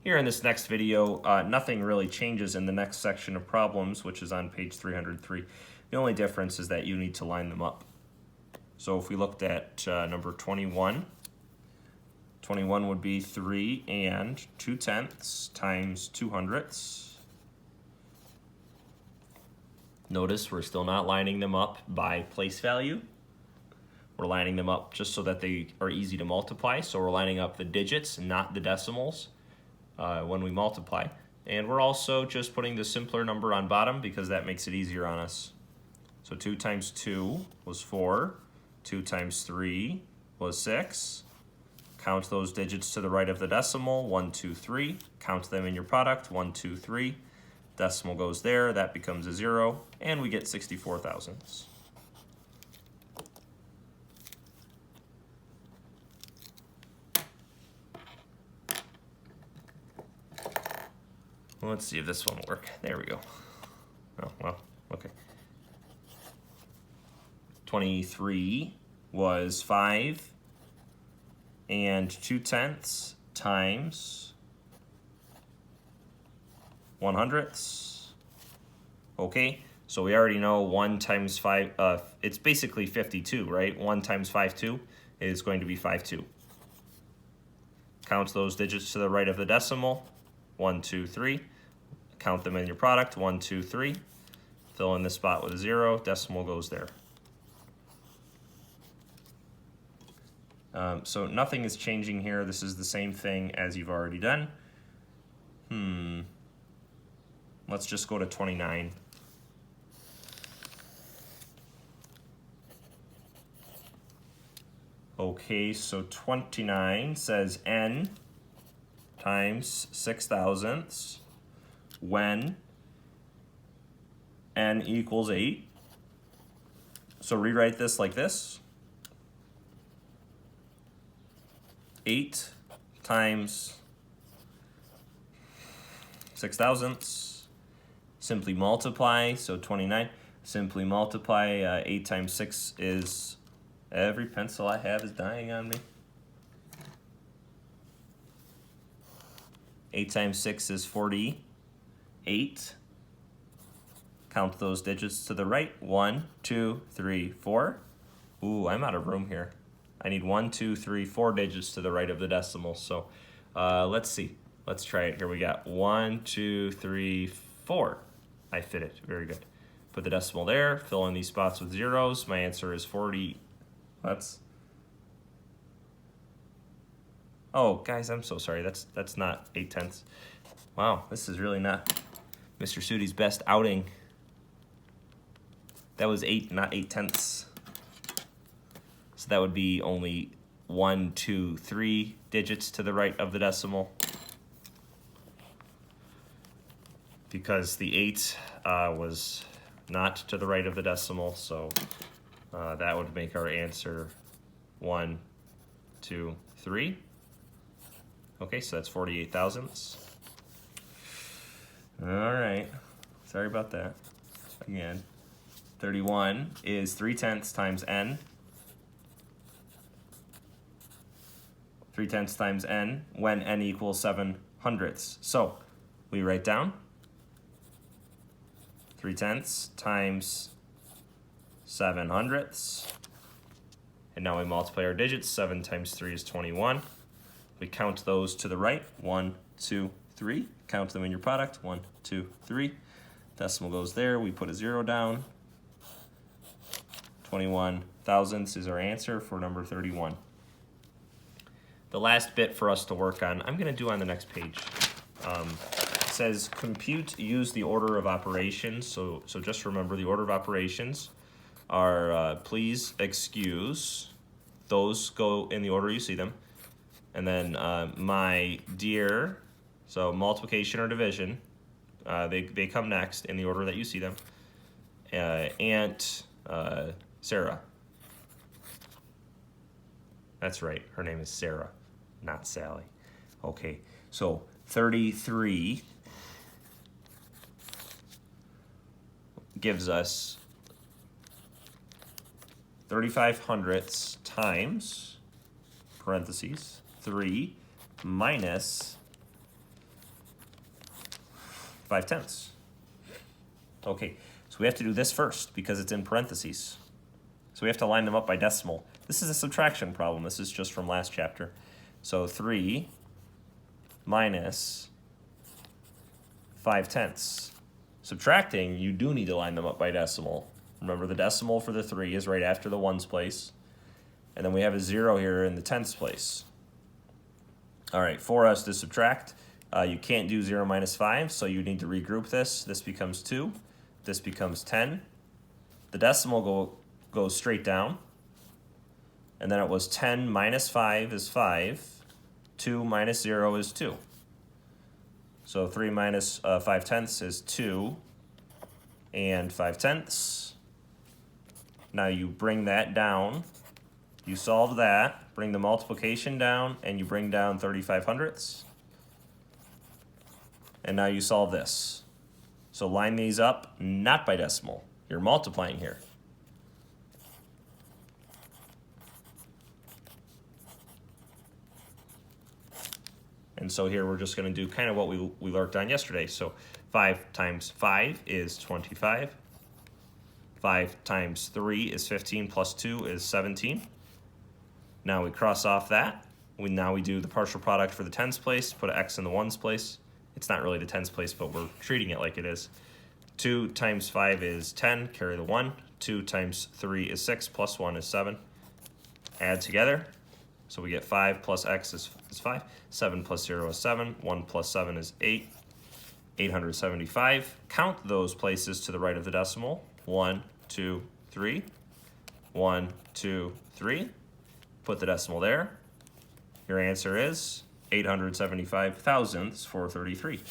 Here in this next video, nothing really changes in the next section of problems, which is on page 303. The only difference is that you need to line them up. So if we looked at number 21, 21 would be 3 and 2/10 times 2/100. Notice we're still not lining them up by place value. We're lining them up just so that they are easy to multiply. So we're lining up the digits, not the decimals, when we multiply. And we're also just putting the simpler number on bottom because that makes it easier on us. So 2 times 2 was 4. 2 times 3 was 6. Count those digits to the right of the decimal, 1, 2, 3. Count them in your product, 1, 2, 3. Decimal goes there, that becomes a 0, and we get 64 thousandths. Well, let's see if this one will work. There we go. Oh, well, okay. 23 was 5 and 2/10 times 1/100. Okay, so we already know 1 times 5, it's basically 52, right? 1 times 5/2 is going to be 5/2. Count those digits to the right of the decimal, 1, 2, 3. Count them in your product, 1, 2, 3. Fill in this spot with a 0, decimal goes there. So nothing is changing here. This is the same thing as you've already done. Let's just go to 29. Okay, so 29 says n times 6 thousandths when n equals 8. So rewrite this like this. 8 times 6 thousandths. Simply multiply, so 29. Simply multiply, 8 times 6 is, every pencil I have is dying on me. 8 times 6 is 48. Count those digits to the right, 1, 2, 3, 4. Ooh, I'm out of room here. I need 1, 2, 3, 4 digits to the right of the decimal. So let's see. Let's try it here. We got 1, 2, 3, 4. I fit it. Very good. Put the decimal there. Fill in these spots with zeros. My answer is 40. Oh, guys, I'm so sorry. That's not 8/10. Wow, this is really not Mr. Sudi's best outing. That was 8, not 8/10. So that would be only 1, 2, 3 digits to the right of the decimal. Because the 8 was not to the right of the decimal, so that would make our answer 1, 2, 3. Okay, so that's 48 thousandths. All right, sorry about that. Again, 31 is 3/10 times n. 3/10 times n when n equals 7/100. So we write down 3/10 times 7/100. And now we multiply our digits. 7 times 3 is 21. We count those to the right. 1, 2, 3. Count them in your product. 1, 2, 3. Decimal goes there. We put a 0 down. 21 thousandths is our answer for number 31. The last bit for us to work on, I'm going to do on the next page. It says compute, use the order of operations. So just remember the order of operations are please, excuse. Those go in the order you see them. And then my dear, so multiplication or division, they come next in the order that you see them. Aunt Sarah. That's right, her name is Sarah, not Sally. Okay, so 33 gives us 35/100 times, parentheses, 3 minus 5/10. Okay, so we have to do this first because it's in parentheses. So we have to line them up by decimal. This is a subtraction problem. This is just from last chapter. So 3 minus 5/10. Subtracting, you do need to line them up by decimal. Remember, the decimal for the 3 is right after the ones place. And then we have a 0 here in the tenths place. All right, for us to subtract, you can't do 0 minus 5, so you need to regroup this. This becomes 2. This becomes 10. The decimal goes straight down. And then it was 10 minus 5 is 5. 2 minus 0 is 2. So 3 minus 5/10 is 2 and 5/10. Now you bring that down. You solve that, bring the multiplication down, and you bring down 35/100. And now you solve this. So line these up, not by decimal. You're multiplying here. And so here we're just going to do kind of what we worked on yesterday. So 5 times 5 is 25. 5 times 3 is 15 plus 2 is 17. Now we cross off that. Now we do the partial product for the tens place, put an x in the ones place. It's not really the tens place, but we're treating it like it is. 2 times 5 is 10, carry the 1. 2 times 3 is 6, plus 1 is 7. Add together. So we get 5 plus x is 5. 7 plus 0 is 7. 1 plus 7 is 8. 875. Count those places to the right of the decimal. 1, 2, 3. 1, 2, 3. Put the decimal there. Your answer is 875 thousandths for 33.